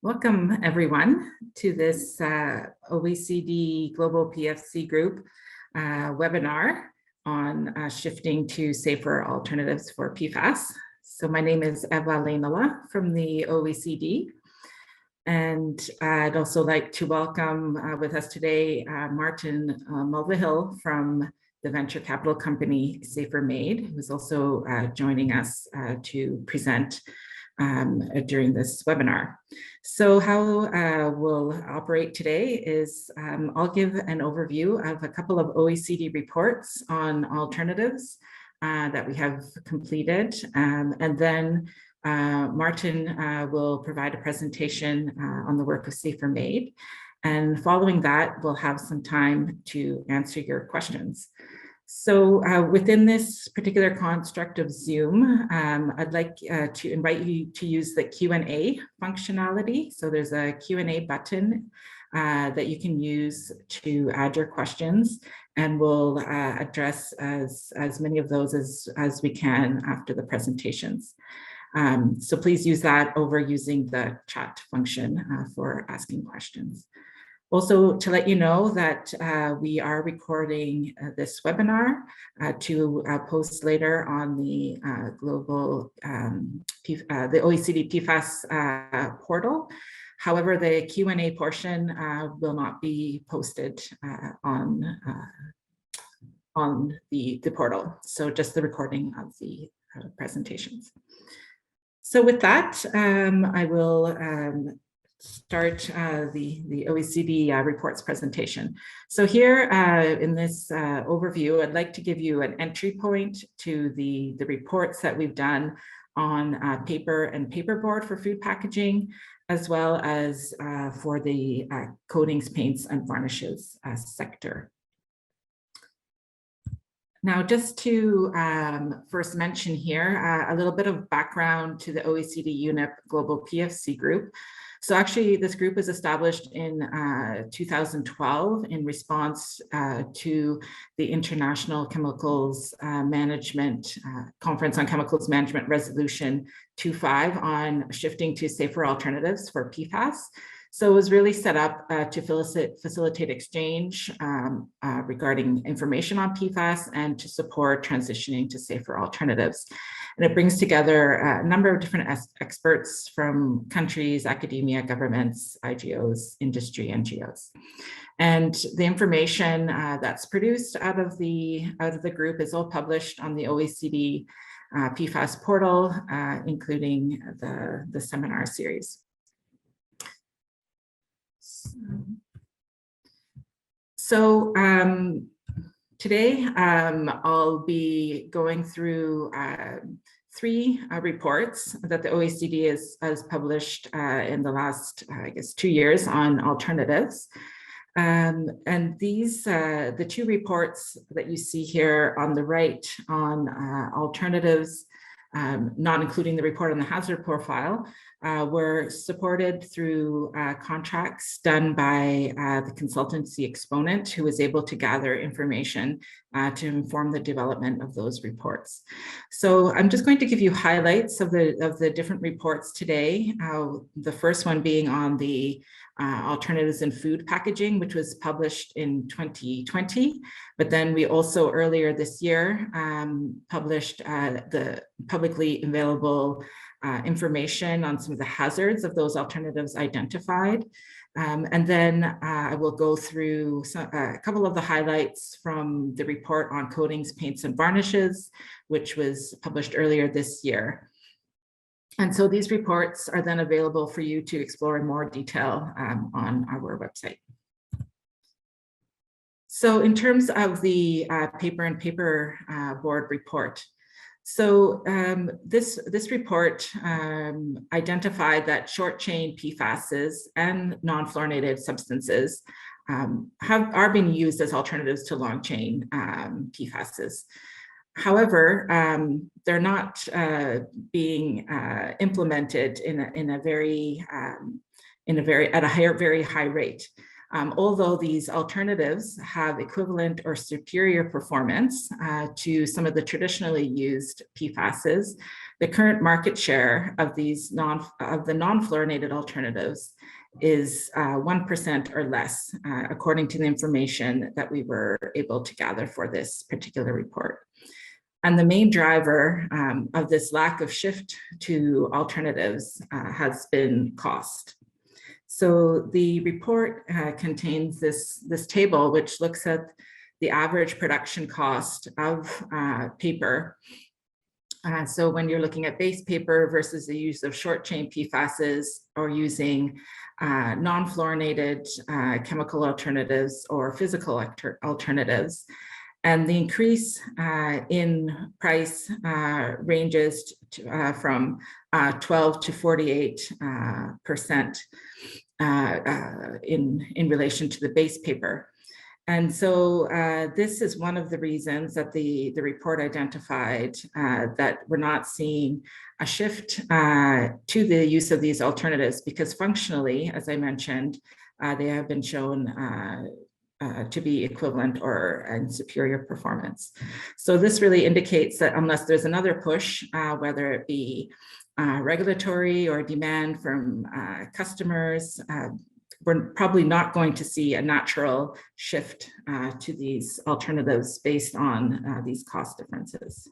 Welcome, everyone, to this OECD Global PFC Group webinar on shifting to safer alternatives for PFAS. So my name is Eva Leinola from the OECD. And I'd also like to welcome with us today Martin Mulvihill from the venture capital company SaferMade, who's also joining us to present during this webinar. So how we'll operate today is I'll give an overview of a couple of OECD reports on alternatives that we have completed, and then Martin will provide a presentation on the work of SaferMade. And following that, we'll have some time to answer your questions. So within this particular construct of Zoom, I'd like to invite you to use the Q&A functionality. So there's a Q&A button that you can use to add your questions, and we'll address as many of those as we can after the presentations. So please use that over using the chat function for asking questions. Also, to let you know that we are recording this webinar to post later on the the OECD PFAS portal. However, the Q&A portion will not be posted on the portal. So just the recording of the presentations. So with that, I will start the OECD reports presentation. So here in this overview, I'd like to give you an entry point to the reports that we've done on paper and paperboard for food packaging, as well as for the coatings, paints, and varnishes sector. Now, just to first mention here a little bit of background to the OECD UNEP Global PFC Group. So actually, this group was established in 2012 in response to the International Chemicals Management Conference on Chemicals Management Resolution 25 on shifting to safer alternatives for PFAS. So it was really set up to facilitate exchange regarding information on PFAS and to support transitioning to safer alternatives. And it brings together a number of different experts from countries, academia, governments, IGOs, industry, NGOs. And the information that's produced out of the group is all published on the OECD PFAS portal, including the seminar series. So today I'll be going through three reports that the OECD has published in the last, I guess, 2 years on alternatives. And these, the two reports that you see here on the right on alternatives, not including the report on the hazard profile, were supported through contracts done by the consultancy Exponent, who was able to gather information to inform the development of those reports. So I'm just going to give you highlights of the different reports today. The first one being on the alternatives in food packaging, which was published in 2020. But then we also earlier this year published the publicly available information on some of the hazards of those alternatives identified. And then I will go through a couple of the highlights from the report on coatings, paints, and varnishes, which was published earlier this year. And so these reports are then available for you to explore in more detail on our website. So in terms of the paper and paperboard report, so this report identified that short chain PFASs and non-fluorinated substances are being used as alternatives to long chain PFASs. However, they're not being implemented at a very high rate. Although these alternatives have equivalent or superior performance to some of the traditionally used PFASs, the current market share of these the non-fluorinated alternatives is 1% or less, according to the information that we were able to gather for this particular report. And the main driver of this lack of shift to alternatives has been cost. So the report contains this table, which looks at the average production cost of paper. So when you're looking at base paper versus the use of short chain PFASs, or using non-fluorinated chemical alternatives or physical alternatives. And the increase in price ranges from 12 to 48% in relation to the base paper. And so this is one of the reasons that the report identified that we're not seeing a shift to the use of these alternatives, because functionally, as I mentioned, they have been shown to be equivalent or in superior performance. So this really indicates that unless there's another push, whether it be regulatory or demand from customers, we're probably not going to see a natural shift to these alternatives based on these cost differences.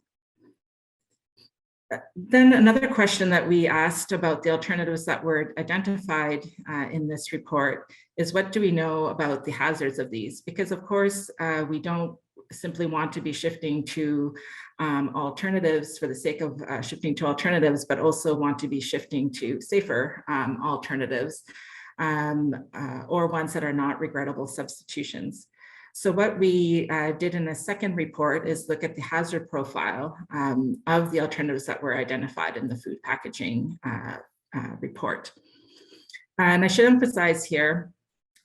Then another question that we asked about the alternatives that were identified in this report is, what do we know about the hazards of these? Because of course, we don't simply want to be shifting to alternatives for the sake of shifting to alternatives, but also want to be shifting to safer alternatives, or ones that are not regrettable substitutions. So what we did in the second report is look at the hazard profile of the alternatives that were identified in the food packaging report. And I should emphasize here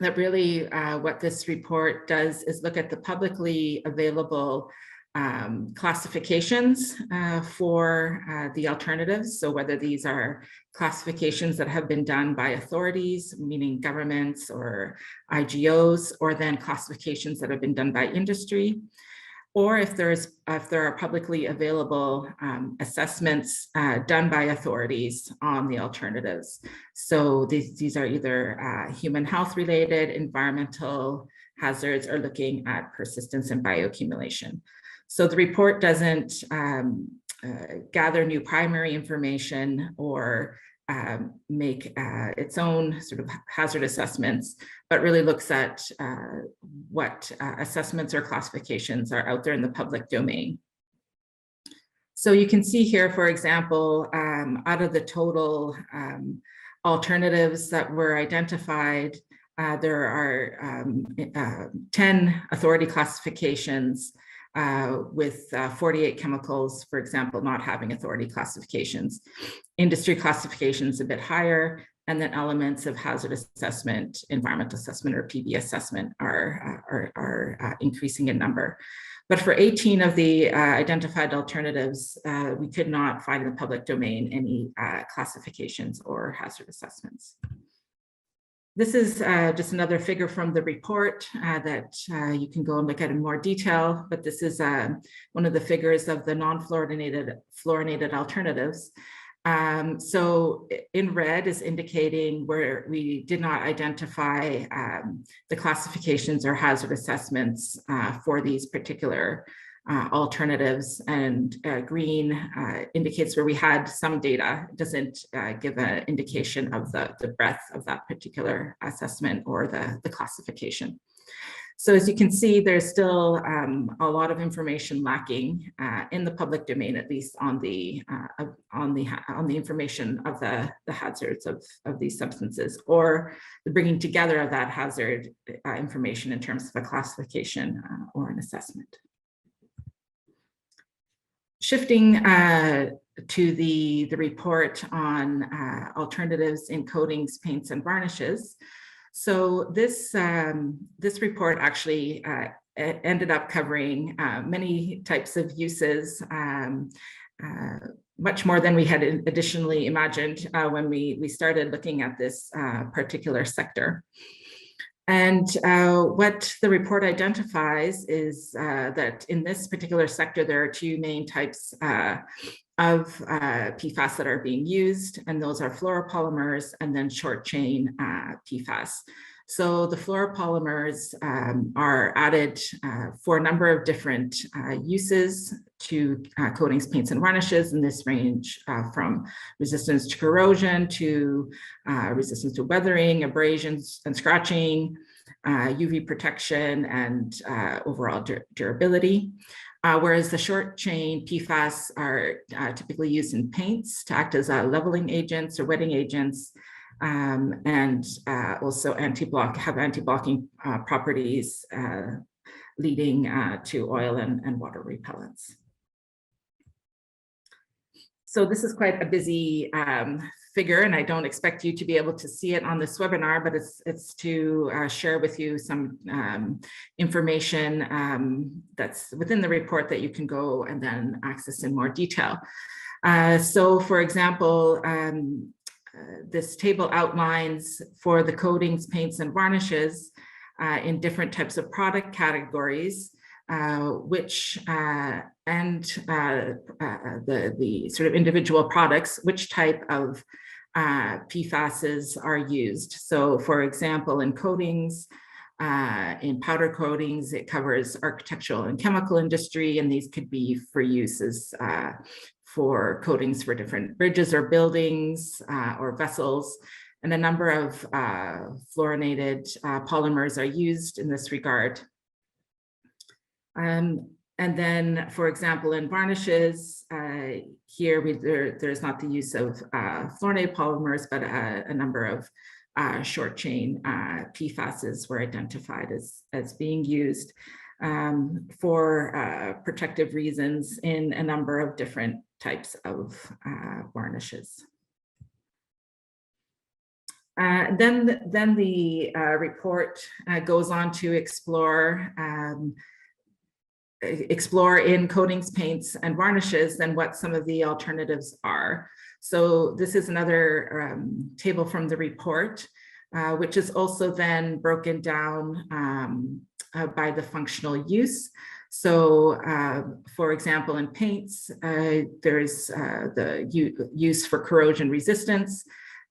that really what this report does is look at the publicly available classifications for the alternatives. So whether these are classifications that have been done by authorities, meaning governments or IGOs, or then classifications that have been done by industry, or if there are publicly available assessments done by authorities on the alternatives. So these are either human health related, environmental hazards, or looking at persistence and bioaccumulation. So the report doesn't gather new primary information or make its own sort of hazard assessments, but really looks at what assessments or classifications are out there in the public domain. So you can see here, for example, out of the total alternatives that were identified, there are 10 authority classifications with 48 chemicals, for example, not having authority classifications. Industry classifications a bit higher, and then elements of hazard assessment, environmental assessment, or PB assessment are increasing in number. But for 18 of the identified alternatives, we could not find in the public domain any classifications or hazard assessments. This is just another figure from the report that you can go and look at in more detail, but this is one of the figures of the non-fluorinated alternatives. So in red is indicating where we did not identify the classifications or hazard assessments for these particular alternatives, and green indicates where we had some data. It doesn't give an indication of the breadth of that particular assessment or the classification. So as you can see, there's still a lot of information lacking in the public domain, at least on the information of the hazards of these substances, or the bringing together of that hazard information in terms of a classification or an assessment. Shifting to the report on alternatives in coatings, paints, and varnishes. So this report actually ended up covering many types of uses, much more than we had additionally imagined when we started looking at this particular sector. And what the report identifies is that in this particular sector, there are two main types of PFAS that are being used, and those are fluoropolymers and then short chain PFAS. So the fluoropolymers are added for a number of different uses to coatings, paints, and varnishes, and this range from resistance to corrosion to resistance to weathering, abrasions and scratching, UV protection, and overall durability. Whereas the short chain PFAS are typically used in paints to act as leveling agents or wetting agents, and also have anti-blocking properties, leading to oil and water repellents. So this is quite a busy figure, and I don't expect you to be able to see it on this webinar, but it's to share with you some information that's within the report that you can go and then access in more detail. So for example, this table outlines for the coatings, paints, and varnishes in different types of product categories, which the sort of individual products, which type of PFASs are used. So for example, in coatings, in powder coatings, it covers architectural and chemical industry, and these could be for uses for coatings for different bridges or buildings or vessels. And a number of fluorinated polymers are used in this regard. And then, for example, in varnishes, here there's not the use of fluorinated polymers, but a number of short chain PFASs were identified as being used for protective reasons in a number of different types of varnishes. Then the report goes on to explore in coatings, paints, and varnishes then what some of the alternatives are. So this is another table from the report, which is also then broken down by the functional use. So for example, in paints, there's the use for corrosion resistance,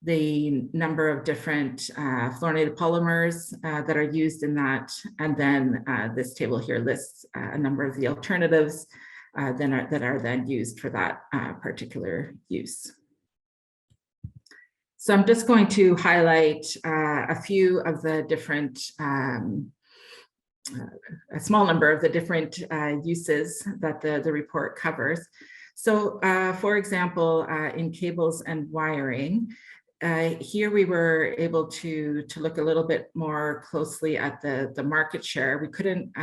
the number of different fluorinated polymers that are used in that. And then this table here lists a number of the alternatives that are then used for that particular use. So I'm just going to highlight a few of the different, a small number of the different uses that the report covers. So for example, in cables and wiring, here we were able to look a little bit more closely at the market share. We couldn't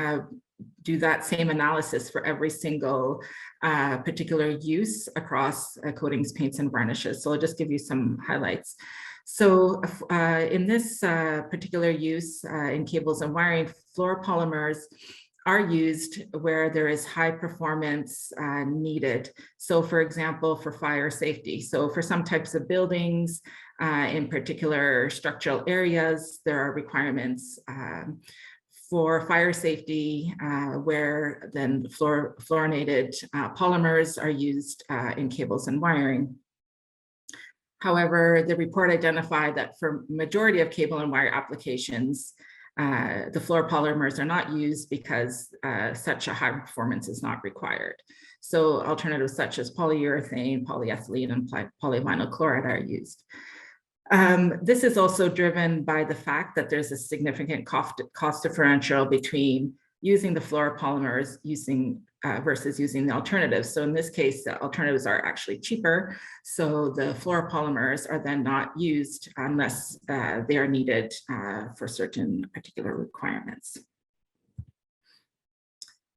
do that same analysis for every single particular use across coatings, paints, and varnishes. So I'll just give you some highlights. So in this particular use in cables and wiring, fluoropolymers are used where there is high performance needed. So for example, for fire safety. So for some types of buildings, in particular structural areas, there are requirements for fire safety where then fluorinated polymers are used in cables and wiring. However, the report identified that for majority of cable and wire applications, the fluoropolymers are not used because such a high performance is not required. So alternatives such as polyurethane, polyethylene, and polyvinyl chloride are used. This is also driven by the fact that there's a significant cost differential between using the fluoropolymers versus using the alternatives. So in this case, the alternatives are actually cheaper. So the fluoropolymers are then not used unless they are needed for certain particular requirements.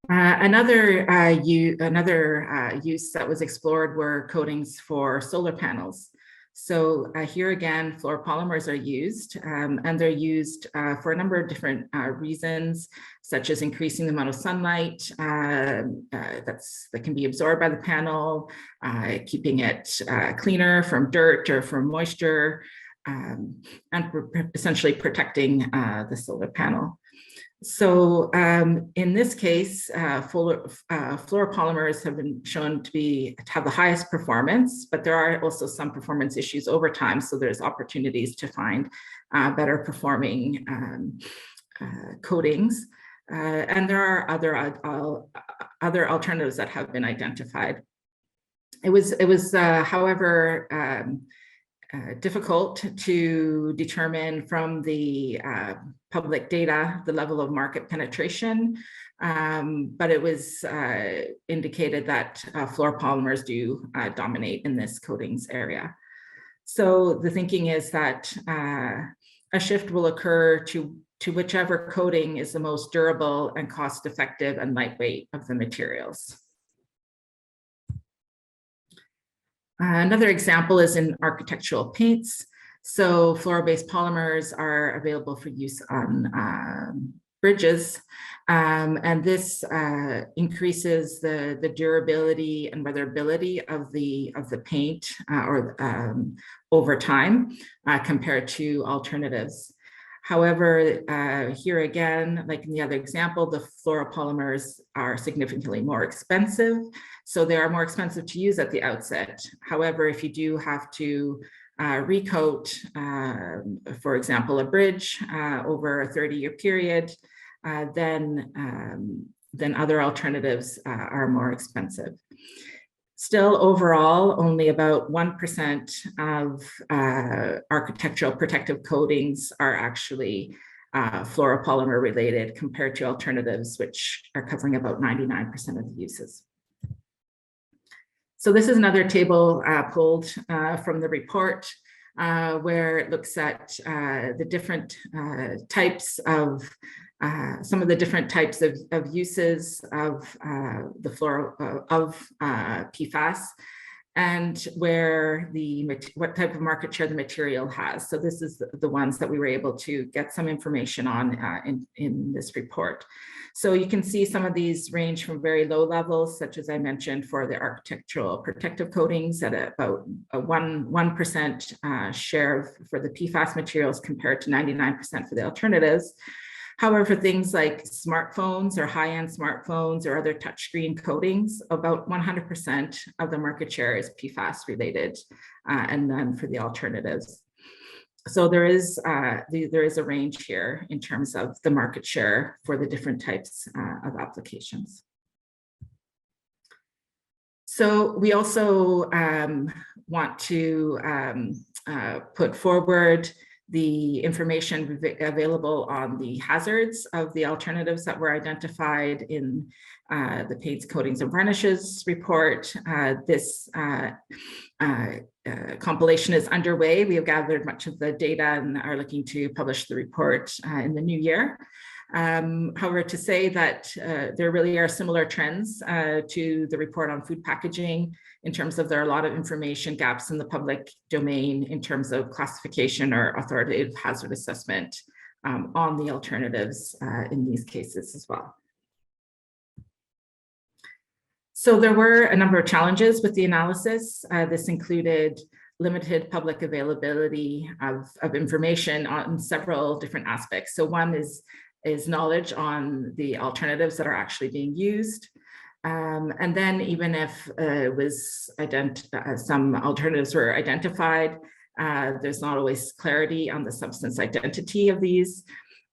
Another use that was explored were coatings for solar panels. So here again, fluoropolymers are used, and they're used for a number of different reasons, such as increasing the amount of sunlight that can be absorbed by the panel, keeping it cleaner from dirt or from moisture, essentially protecting the solar panel. So in this case, fluoropolymers have been shown to have the highest performance, but there are also some performance issues over time. So there's opportunities to find better performing coatings. And there are other alternatives that have been identified. It was however, difficult to determine from the public data the level of market penetration, but it was indicated that fluoropolymers do dominate in this coatings area. So the thinking is that a shift will occur to whichever coating is the most durable and cost-effective and lightweight of the materials. Another example is in architectural paints. So fluoro-based polymers are available for use on bridges, and this increases the durability and weatherability of the paint over time compared to alternatives. However, here again, like in the other example, the fluoropolymers are significantly more expensive. So they are more expensive to use at the outset. However, if you do have to recoat, for example, a bridge over a 30-year period, then other alternatives are more expensive. Still, overall, only about 1% of architectural protective coatings are actually fluoropolymer related compared to alternatives, which are covering about 99% of the uses. So this is another table pulled from the report where it looks at the different types of some of the different types of uses of PFAS and what type of market share the material has. So this is the ones that we were able to get some information on in this report. So you can see some of these range from very low levels, such as I mentioned for the architectural protective coatings at about a 1% share for the PFAS materials compared to 99% for the alternatives. However, for things like smartphones or high-end smartphones or other touchscreen coatings, about 100% of the market share is PFAS related, and then for the alternatives. So there is a range here in terms of the market share for the different types of applications. So we also want to put forward the information available on the hazards of the alternatives that were identified in the Paints, Coatings, and Varnishes report. This compilation is underway. We have gathered much of the data and are looking to publish the report in the new year. However, to say that there really are similar trends to the report on food packaging in terms of there are a lot of information gaps in the public domain in terms of classification or authoritative hazard assessment on the alternatives in these cases as well. So there were a number of challenges with the analysis. This included limited public availability of information on several different aspects. So one is knowledge on the alternatives that are actually being used. And then even if it was some alternatives were identified, there's not always clarity on the substance identity of these.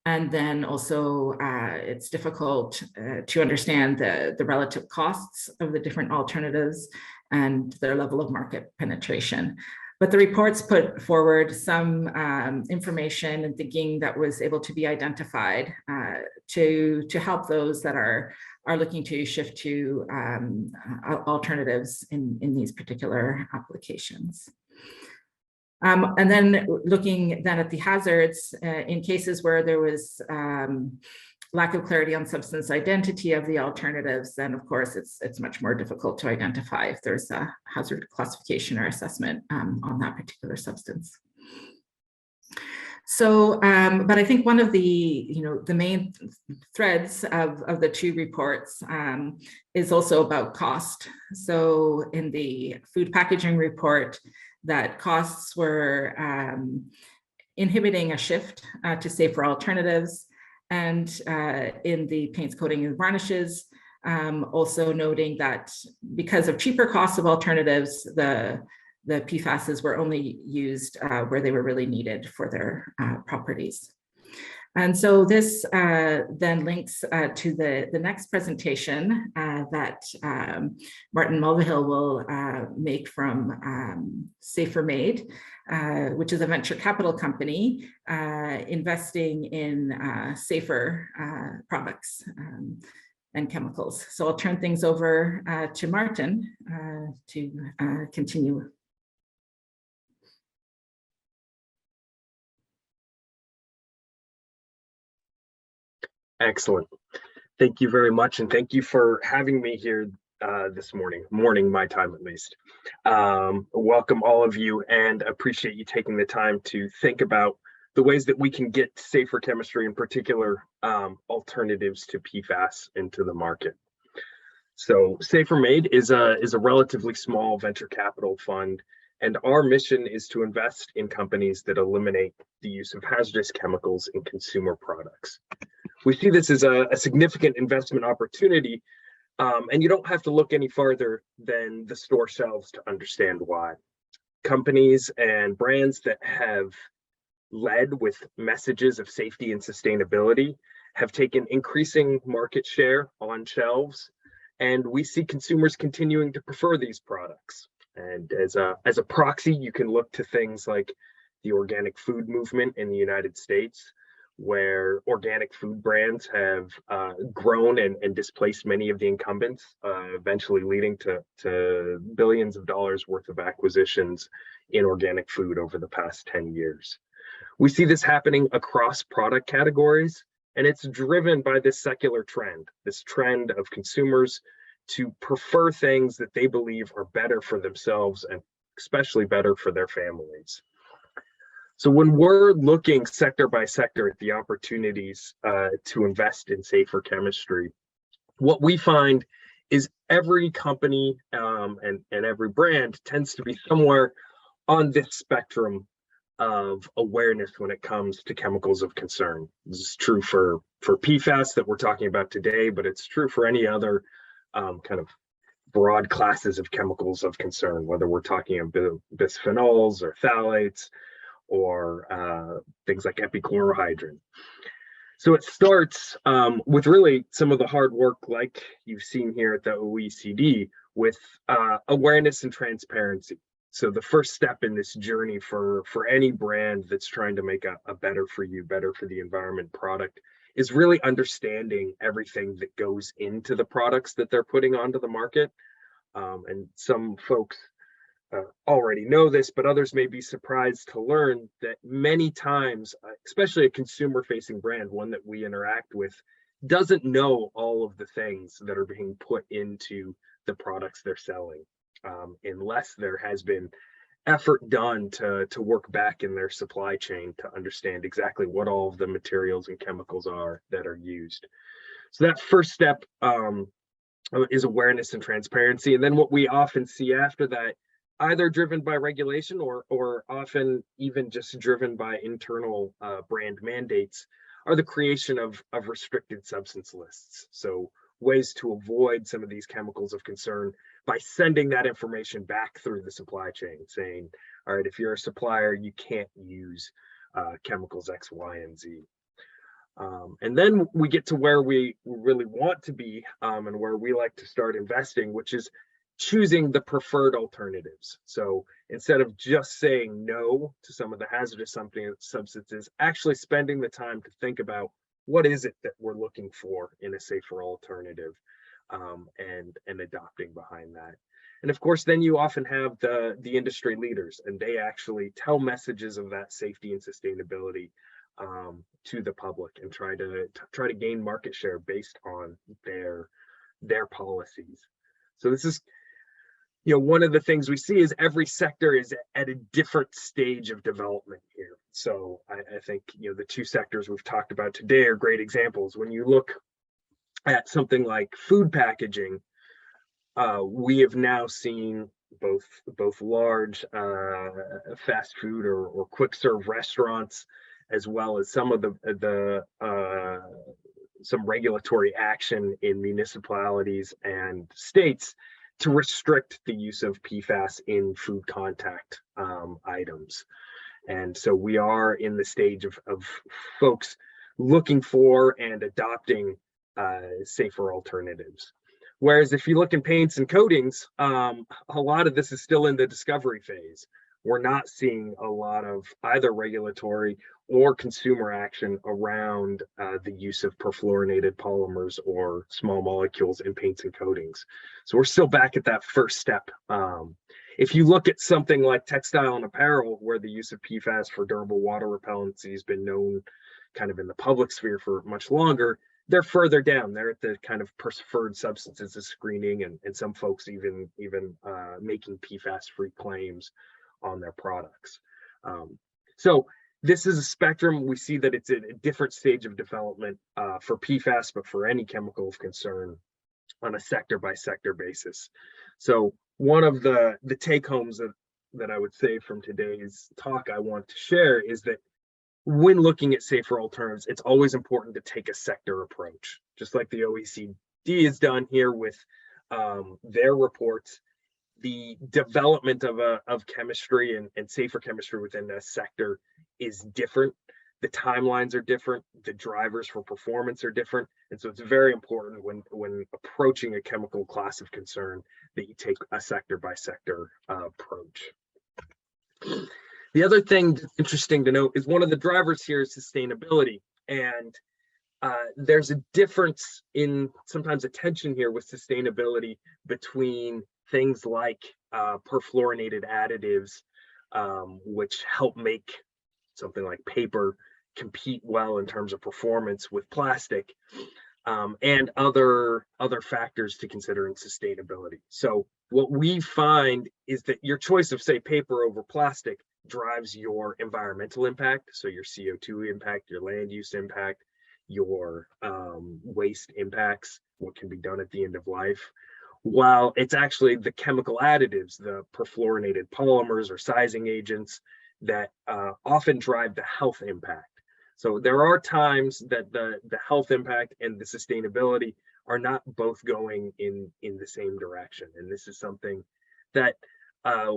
And then also it's difficult to understand the relative costs of the different alternatives and their level of market penetration. But the reports put forward some information and thinking that was able to be identified to help those that are looking to shift to alternatives in these particular applications. And then looking then at the hazards in cases where there was lack of clarity on substance identity of the alternatives, then of course it's much more difficult to identify if there's a hazard classification or assessment on that particular substance. So, but I think one of the main threads of the two reports is also about cost. So in the food packaging report, that costs were inhibiting a shift to safer alternatives. And in the paints, coating, and varnishes, also noting that because of cheaper costs of alternatives, the PFASs were only used where they were really needed for their properties. And so this then links to the next presentation that Martin Mulvihill will make from Safer Made, which is a venture capital company investing in safer products and chemicals. So I'll turn things over to Martin to continue. Excellent. Thank you very much. And thank you for having me here this morning, my time at least. Welcome all of you, and appreciate you taking the time to think about the ways that we can get safer chemistry, in particular alternatives to PFAS, into the market. So Safer Made is a relatively small venture capital fund, and our mission is to invest in companies that eliminate the use of hazardous chemicals in consumer products. We see this as a significant investment opportunity, and you don't have to look any farther than the store shelves to understand why. Companies and brands that have led with messages of safety and sustainability have taken increasing market share on shelves, and we see consumers continuing to prefer these products. And as a proxy, you can look to things like the organic food movement in the United States, where organic food brands have grown and displaced many of the incumbents, eventually leading to billions of dollars worth of acquisitions in organic food over the past 10 years. We see this happening across product categories, and it's driven by this secular trend, this trend of consumers to prefer things that they believe are better for themselves and especially better for their families. So when we're looking sector by sector at the opportunities to invest in safer chemistry, what we find is every company and every brand tends to be somewhere on this spectrum of awareness when it comes to chemicals of concern. This is true for PFAS that we're talking about today, but it's true for any other kind of broad classes of chemicals of concern, whether we're talking about bisphenols or phthalates, or things like epichlorohydrin. So it starts with really some of the hard work, like you've seen here at the OECD, with awareness and transparency. So the first step in this journey for any brand that's trying to make a better for you, better for the environment product is really understanding everything that goes into the products that they're putting onto the market. And some folks already know this, but others may be surprised to learn that many times, especially a consumer-facing brand, one that we interact with, doesn't know all of the things that are being put into the products they're selling, unless there has been effort done to work back in their supply chain to understand exactly what all of the materials and chemicals are that are used. So that first step is awareness and transparency. And then what we often see after that, either driven by regulation or often even just driven by internal brand mandates, are the creation of restricted substance lists. So ways to avoid some of these chemicals of concern by sending that information back through the supply chain, saying, all right, if you're a supplier, you can't use chemicals X, Y, and Z. And then we get to where we really want to be and where we like to start investing, which is choosing the preferred alternatives. So instead of just saying no to some of the hazardous substances, actually spending the time to think about what is it that we're looking for in a safer alternative, and adopting behind that. And of course, then you often have the industry leaders, and they actually tell messages of that safety and sustainability to the public and try to gain market share based on their policies. So this is, one of the things we see is every sector is at a different stage of development here. So I think, the two sectors we've talked about today are great examples. When you look at something like food packaging, we have now seen both large fast food or quick serve restaurants, as well as some of some regulatory action in municipalities and states to restrict the use of PFAS in food contact items. And so we are in the stage of folks looking for and adopting safer alternatives. Whereas if you look in paints and coatings, a lot of this is still in the discovery phase. We're not seeing a lot of either regulatory or consumer action around the use of perfluorinated polymers or small molecules in paints and coatings. So we're still back at that first step. If you look at something like textile and apparel, where the use of PFAS for durable water repellency has been known kind of in the public sphere for much longer, they're further down. They're at the kind of preferred substances of screening, and some folks even making PFAS-free claims on their products. So this is a spectrum. We see that it's at a different stage of development for PFAS, but for any chemical of concern on a sector by sector basis. So one of the take homes that I would say from today's talk I want to share is that when looking at safer alternatives, it's always important to take a sector approach, just like the OECD has done here with their reports. The development of chemistry and safer chemistry within a sector is different. The timelines are different. The drivers for performance are different. And so it's very important when approaching a chemical class of concern that you take a sector by sector approach. The other thing that's interesting to note is one of the drivers here is sustainability. And there's a difference in sometimes a tension here with sustainability between things like perfluorinated additives, which help make something like paper compete well in terms of performance with plastic, and other factors to consider in sustainability. So what we find is that your choice of, say, paper over plastic drives your environmental impact, so your CO2 impact, your land use impact, your waste impacts, what can be done at the end of life, while it's actually the chemical additives, the perfluorinated polymers or sizing agents that often drive the health impact. So there are times that the health impact and the sustainability are not both going in the same direction. And this is something that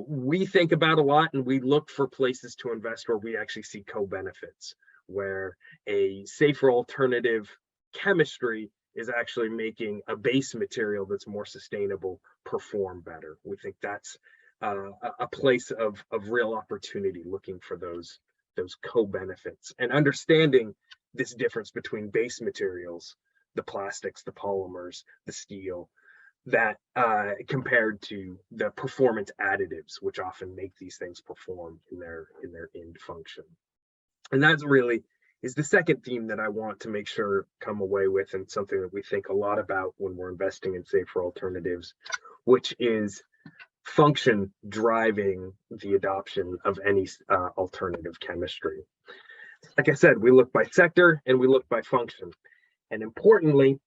we think about a lot, and we look for places to invest where we actually see co-benefits, where a safer alternative chemistry is actually making a base material that's more sustainable perform better. We think that's a place of real opportunity, looking for those co-benefits and understanding this difference between base materials, the plastics, the polymers, the steel, that compared to the performance additives, which often make these things perform in their end function. And that's really is the second theme that I want to make sure come away with, and something that we think a lot about when we're investing in safer alternatives, which is function driving the adoption of any alternative chemistry. Like I said, we look by sector and we look by function. And importantly,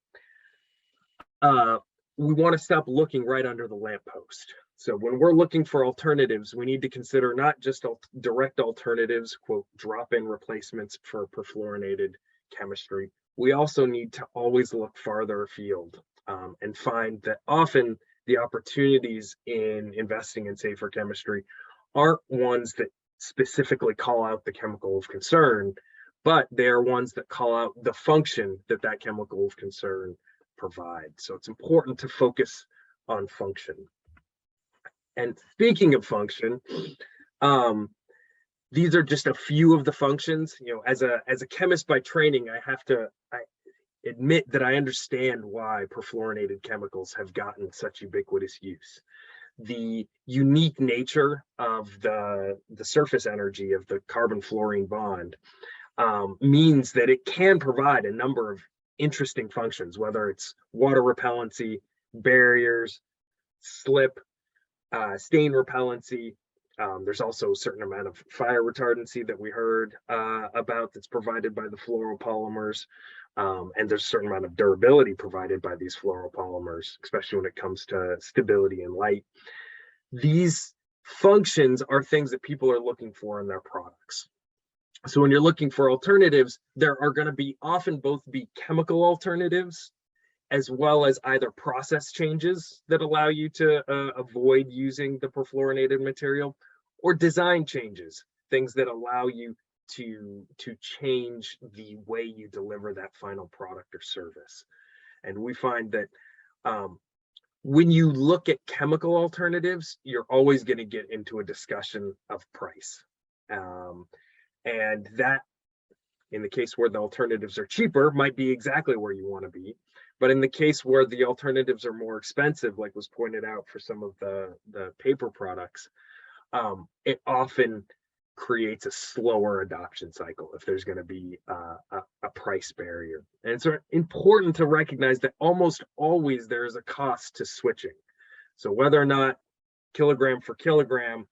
we want to stop looking right under the lamppost. So when we're looking for alternatives, we need to consider not just direct alternatives, quote, drop-in replacements for perfluorinated chemistry. We also need to always look farther afield and find that often the opportunities in investing in safer chemistry aren't ones that specifically call out the chemical of concern, but they are ones that call out the function that that chemical of concern provides. So it's important to focus on function. And speaking of function, these are just a few of the functions. You know, as a chemist by training, I admit that I understand why perfluorinated chemicals have gotten such ubiquitous use. The unique nature of the surface energy of the carbon-fluorine bond means that it can provide a number of interesting functions, whether it's water repellency, barriers, slip, stain repellency. There's also a certain amount of fire retardancy that we heard about that's provided by the fluoropolymers. And there's a certain amount of durability provided by these fluoropolymers, especially when it comes to stability and light. these functions are things that people are looking for in their products. So when you're looking for alternatives, there are going to be often both be chemical alternatives as well as either process changes that allow you to avoid using the perfluorinated material, or design changes, things that allow you to change the way you deliver that final product or service. And we find that when you look at chemical alternatives, you're always going to get into a discussion of price. And that, in the case where the alternatives are cheaper, might be exactly where you want to be. But in the case where the alternatives are more expensive, like was pointed out for some of the paper products, it often creates a slower adoption cycle if there's going to be a price barrier. And it's important to recognize that almost always there is a cost to switching. So whether or not kilogram for kilogram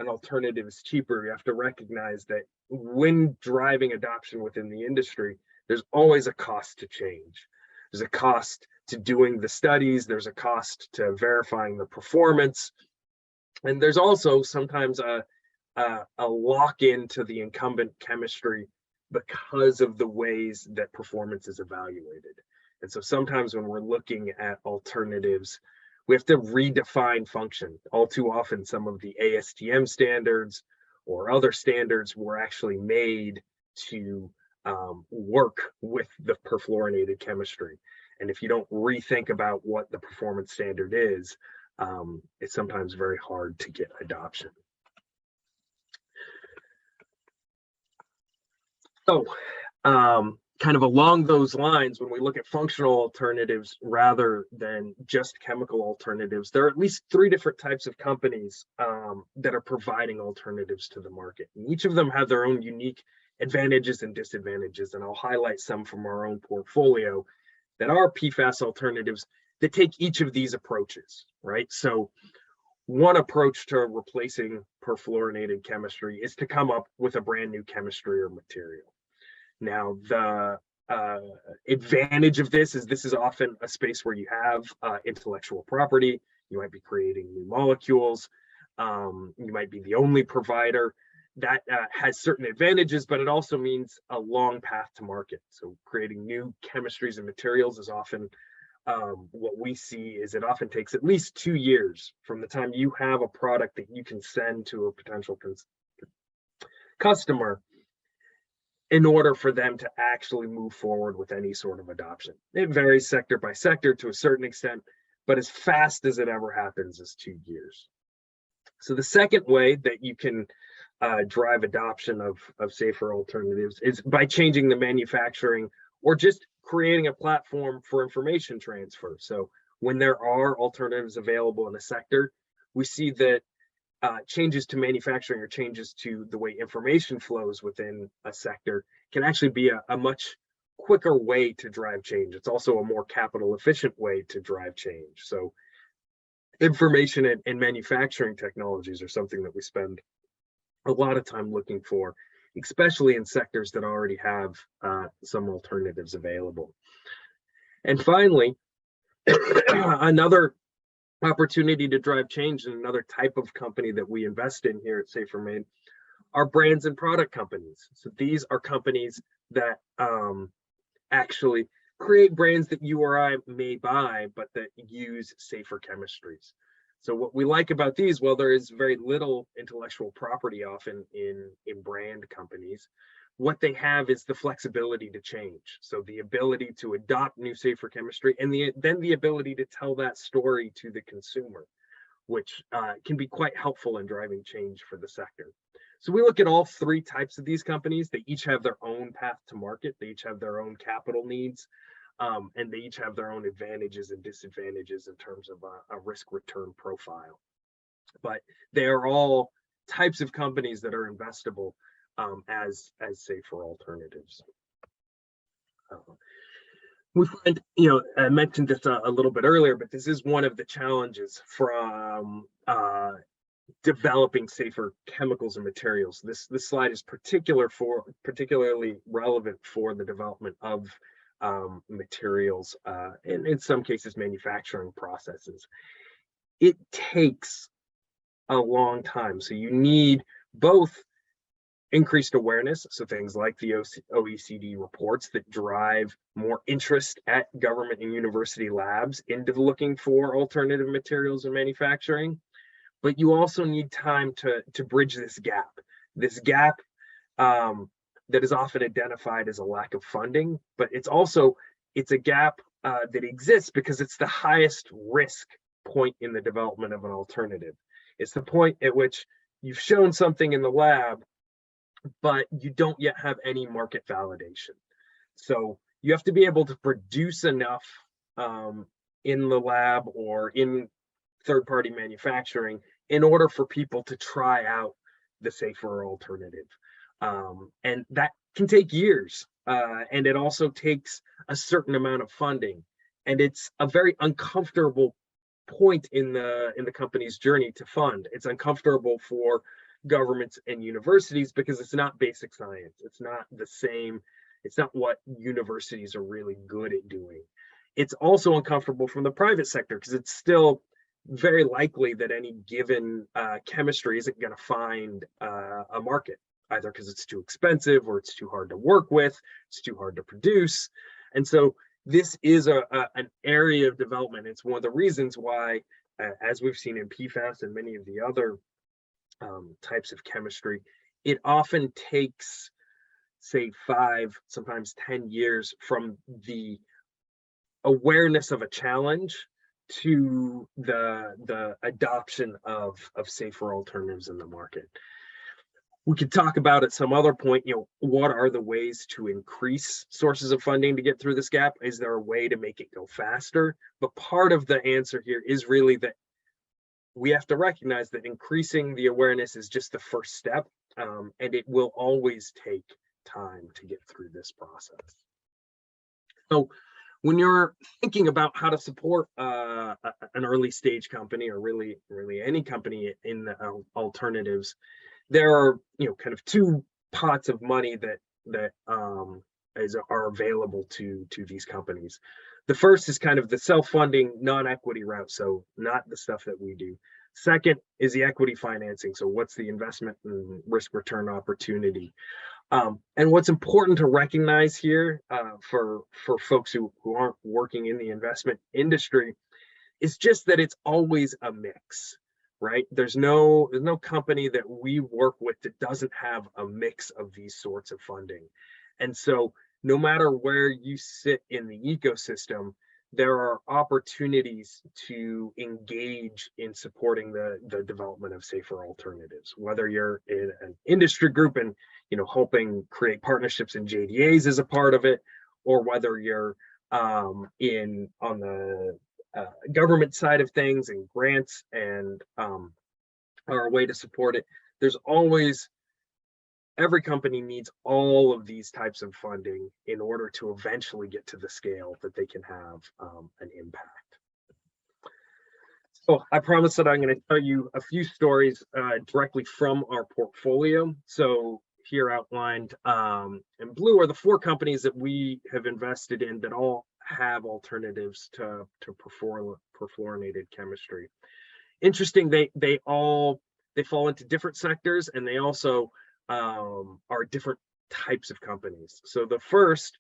an alternative is cheaper, you have to recognize that when driving adoption within the industry, there's always a cost to change. There's a cost to doing the studies, there's a cost to verifying the performance, and there's also sometimes a lock-in to the incumbent chemistry because of the ways that performance is evaluated. And so sometimes when we're looking at alternatives, we have to redefine function. All too often, some of the ASTM standards or other standards were actually made to work with the perfluorinated chemistry. And if you don't rethink about what the performance standard is, it's sometimes very hard to get adoption. So kind of along those lines, when we look at functional alternatives rather than just chemical alternatives, there are at least 3 different types of companies that are providing alternatives to the market. And each of them have their own unique advantages and disadvantages, and I'll highlight some from our own portfolio that are PFAS alternatives that take each of these approaches, right? So one approach to replacing perfluorinated chemistry is to come up with a brand new chemistry or material. Now, the advantage of this is often a space where you have intellectual property. You might be creating new molecules. You might be the only provider. That has certain advantages, but it also means a long path to market. So creating new chemistries and materials is often what we see is it often takes at least 2 years from the time you have a product that you can send to a potential customer in order for them to actually move forward with any sort of adoption. It varies sector by sector to a certain extent, but as fast as it ever happens is 2 years. So the second way that you can drive adoption of safer alternatives is by changing the manufacturing or just creating a platform for information transfer. So when there are alternatives available in a sector, we see that changes to manufacturing or changes to the way information flows within a sector can actually be a much quicker way to drive change. It's also a more capital efficient way to drive change. So information and manufacturing technologies are something that we spend a lot of time looking for, especially in sectors that already have some alternatives available. And finally, another opportunity to drive change and another type of company that we invest in here at Safer Maine are brands and product companies. So these are companies that actually create brands that you or I may buy, but that use safer chemistries. So what we like about these, well, there is very little intellectual property often in brand companies. What they have is the flexibility to change. So the ability to adopt new safer chemistry and then the ability to tell that story to the consumer, which can be quite helpful in driving change for the sector. So we look at all 3 types of these companies. They each have their own path to market. They each have their own capital needs. And they each have their own advantages and disadvantages in terms of a risk return profile. But they are all types of companies that are investable as safer alternatives. We find, I mentioned this a little bit earlier, but this is one of the challenges from developing safer chemicals and materials. This slide is particularly relevant for the development of materials and in some cases manufacturing processes. It takes a long time. So you need both increased awareness, so things like the OECD reports that drive more interest at government and university labs into looking for alternative materials and manufacturing, but you also need time to bridge this gap that is often identified as a lack of funding, but it's a gap that exists because it's the highest risk point in the development of an alternative. It's the point at which you've shown something in the lab, but you don't yet have any market validation. So you have to be able to produce enough in the lab or in third-party manufacturing in order for people to try out the safer alternative. And that can take years, and it also takes a certain amount of funding. And it's a very uncomfortable point in the company's journey to fund. It's uncomfortable for governments and universities because it's not basic science. It's not the same. It's not what universities are really good at doing. It's also uncomfortable from the private sector because it's still very likely that any given chemistry isn't going to find a market, either because it's too expensive or it's too hard to work with, it's too hard to produce. And so this is an area of development. It's one of the reasons why, as we've seen in PFAS and many of the other types of chemistry, it often takes, say, 5, sometimes 10 years from the awareness of a challenge to the adoption of safer alternatives in the market. We could talk about at some other point, what are the ways to increase sources of funding to get through this gap? Is there a way to make it go faster? But part of the answer here is really that we have to recognize that increasing the awareness is just the first step, and it will always take time to get through this process. So when you're thinking about how to support an early stage company, or really any company in the alternatives, there are kind of 2 pots of money that are available to these companies. The first is kind of the self-funding non-equity route, so not the stuff that we do. Second is the equity financing, so what's the investment and risk return opportunity? And what's important to recognize here for folks who aren't working in the investment industry is just that it's always a mix, right? There's no company that we work with that doesn't have a mix of these sorts of funding. And so no matter where you sit in the ecosystem, there are opportunities to engage in supporting the development of safer alternatives, whether you're in an industry group and helping create partnerships and JDAs as a part of it, or whether you're on the government side of things and grants and are a way to support it. There's always, every company needs all of these types of funding in order to eventually get to the scale that they can have an impact. So I promise that I'm going to tell you a few stories directly from our portfolio. So here outlined in blue are the 4 companies that we have invested in that all have alternatives to perfluorinated chemistry. Interesting, they fall into different sectors, and they also are different types of companies. So the first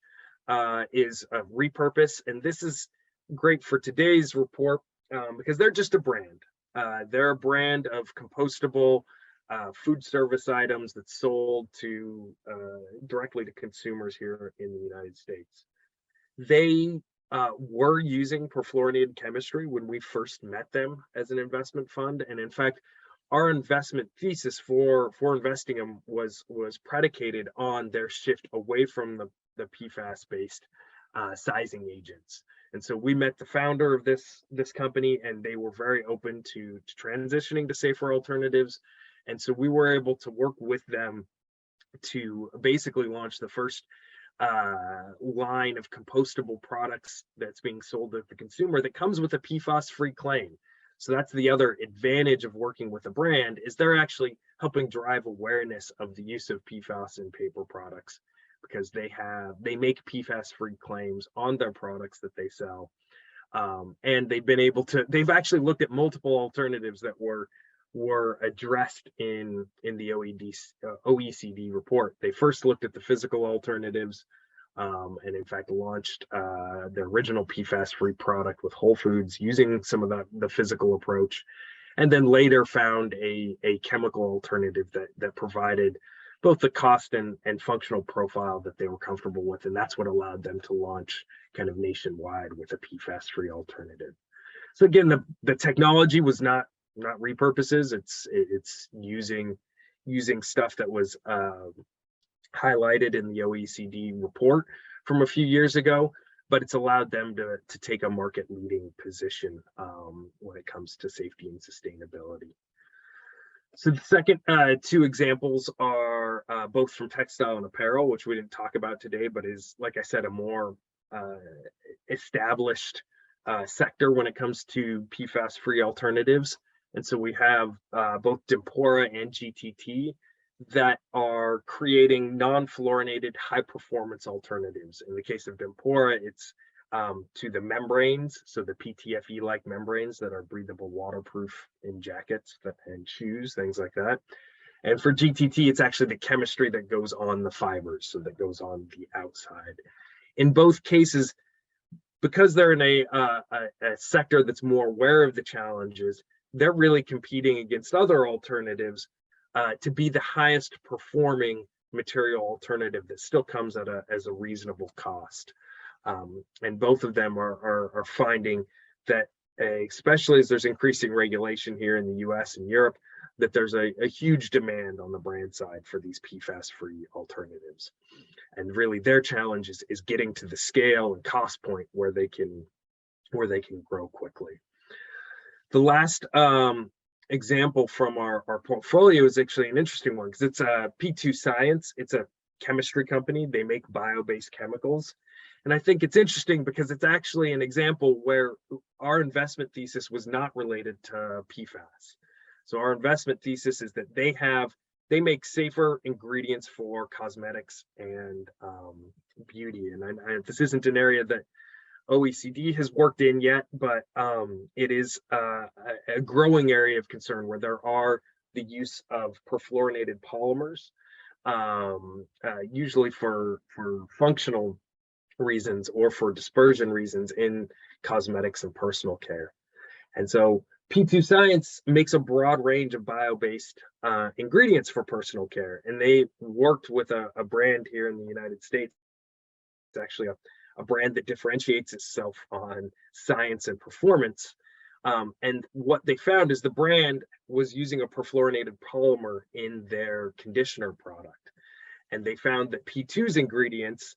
is Repurpose, and this is great for today's report because they're just a brand. They're a brand of compostable food service items that's sold to directly to consumers here in the United States. They were using perfluorinated chemistry when we first met them as an investment fund, and in fact, our investment thesis for investing them was predicated on their shift away from the PFAS-based sizing agents. And so we met the founder of this company, and they were very open to transitioning to safer alternatives. And so we were able to work with them to basically launch the first line of compostable products that's being sold to the consumer that comes with a PFAS-free claim. So that's the other advantage of working with a brand, is they're actually helping drive awareness of the use of PFAS in paper products, because they make PFAS-free claims on their products that they sell. And they've actually looked at multiple alternatives that were were addressed in the OECD report. They first looked at the physical alternatives, and in fact launched the original PFAS-free product with Whole Foods using some of the physical approach, and then later found a chemical alternative that provided both the cost and functional profile that they were comfortable with, and that's what allowed them to launch kind of nationwide with a PFAS-free alternative. So again, the technology was not repurposes. It's using stuff that was highlighted in the OECD report from a few years ago, but it's allowed them to take a market leading position when it comes to safety and sustainability. So the second two examples are both from textile and apparel, which we didn't talk about today, but is, like I said, a more established sector when it comes to PFAS-free alternatives. And so we have both Dempora and GTT that are creating non-fluorinated high-performance alternatives. In the case of Dempora, it's to the membranes, so the PTFE-like membranes that are breathable, waterproof in jackets and shoes, things like that. And for GTT, it's actually the chemistry that goes on the fibers, so that goes on the outside. In both cases, because they're in a sector that's more aware of the challenges, they're really competing against other alternatives to be the highest performing material alternative that still comes at as a reasonable cost. And both of them are finding that, especially as there's increasing regulation here in the US and Europe, that there's a huge demand on the brand side for these PFAS-free alternatives. And really their challenge is getting to the scale and cost point where they can grow quickly. The last example from our portfolio is actually an interesting one, because it's a P2 Science. It's a chemistry company. They make bio-based chemicals. And I think it's interesting because it's actually an example where our investment thesis was not related to PFAS. So our investment thesis is that they make safer ingredients for cosmetics and beauty. And this isn't an area that OECD has worked in yet, but it is a growing area of concern where there are the use of perfluorinated polymers, usually for functional reasons or for dispersion reasons in cosmetics and personal care. And so P2 Science makes a broad range of bio-based ingredients for personal care, and they worked with a brand here in the United States. It's actually a brand that differentiates itself on science and performance. And what they found is the brand was using a perfluorinated polymer in their conditioner product. And they found that P2's ingredients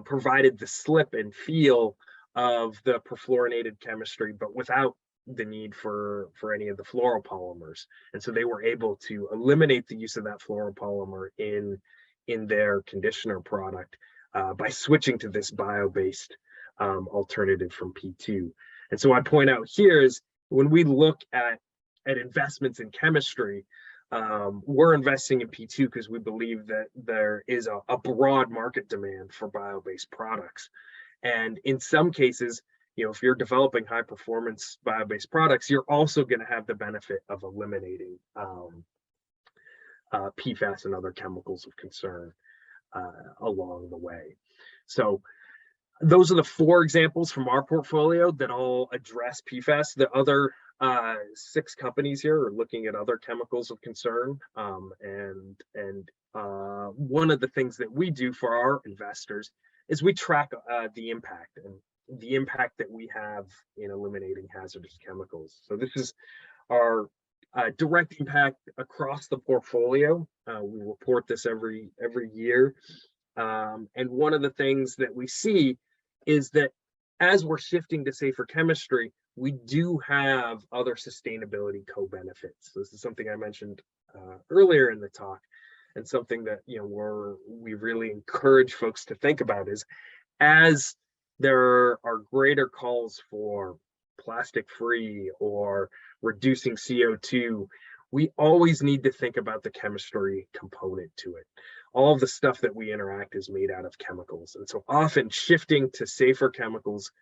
provided the slip and feel of the perfluorinated chemistry, but without the need for any of the fluoropolymers. And so they were able to eliminate the use of that fluoropolymer in their conditioner product by switching to this bio-based alternative from P2. And so I point out here is when we look at investments in chemistry, we're investing in P2 because we believe that there is a broad market demand for bio-based products. And in some cases, if you're developing high performance bio-based products, you're also going to have the benefit of eliminating PFAS and other chemicals of concern along the way. So those are the 4 examples from our portfolio that all address PFAS. The other 6 companies here are looking at other chemicals of concern. And one of the things that we do for our investors is we track the impact that we have in eliminating hazardous chemicals. So this is our direct impact across the portfolio. We report this every year. And one of the things that we see is that as we're shifting to safer chemistry, we do have other sustainability co-benefits. This is something I mentioned earlier in the talk, and something that we really encourage folks to think about is, as there are greater calls for plastic-free or reducing CO2, we always need to think about the chemistry component to it. All of the stuff that we interact is made out of chemicals. And so often shifting to safer chemicals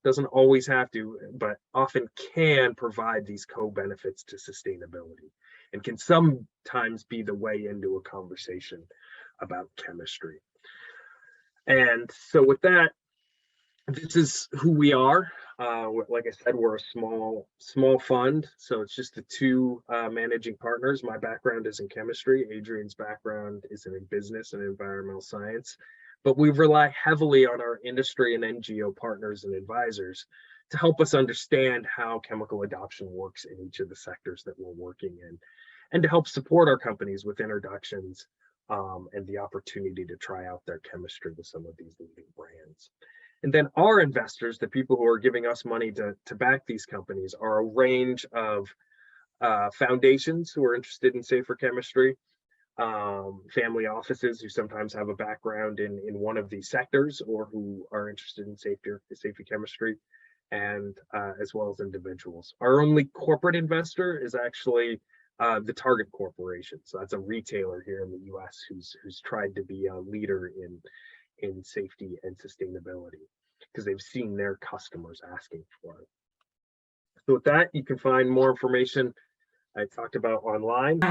doesn't always have to, but often can provide these co-benefits to sustainability, and can sometimes be the way into a conversation about chemistry. And so with that, this is who we are. Like I said, we're a small fund, so it's just the two managing partners. My background is in chemistry. Adrian's background is in business and environmental science. But we rely heavily on our industry and NGO partners and advisors to help us understand how chemical adoption works in each of the sectors that we're working in, and to help support our companies with introductions and the opportunity to try out their chemistry with some of these leading brands. And then our investors, the people who are giving us money to back these companies, are a range of foundations who are interested in safer chemistry, family offices who sometimes have a background in one of these sectors or who are interested in safety chemistry, and as well as individuals. Our only corporate investor is actually the Target Corporation. So that's a retailer here in the US who's tried to be a leader in safety and sustainability because they've seen their customers asking for it. So with that, you can find more information I talked about online.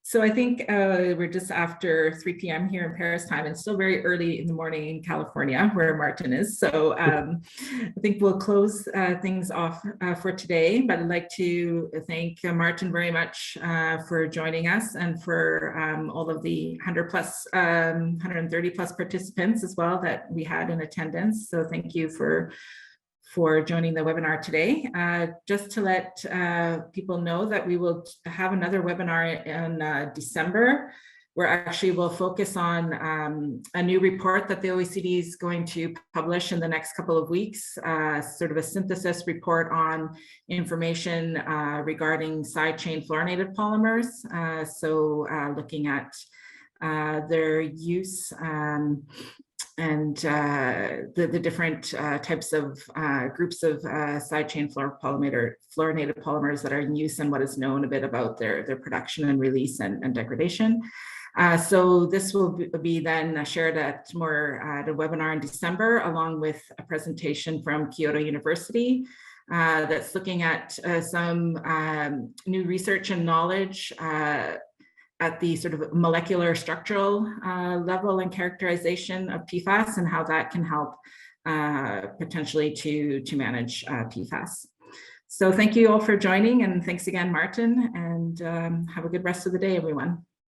So I think we're just after 3 p.m. here in Paris time, and still very early in the morning in California, where Martin is. So I think we'll close things off for today, but I'd like to thank Martin very much for joining us, and for all of the 130 plus participants as well that we had in attendance. So thank you for joining the webinar today. Just to let people know that we will have another webinar in December, where actually we'll focus on a new report that the OECD is going to publish in the next couple of weeks, sort of a synthesis report on information regarding side chain fluorinated polymers. So looking at their use and the different types of groups of side chain fluorinated polymers that are in use, and what is known a bit about their production and release and degradation. So this will be then shared at a webinar in December, along with a presentation from Kyoto University that's looking at some new research and knowledge at the sort of molecular structural level and characterization of PFAS, and how that can help potentially to manage PFAS. So thank you all for joining, and thanks again, Martin, and have a good rest of the day, everyone.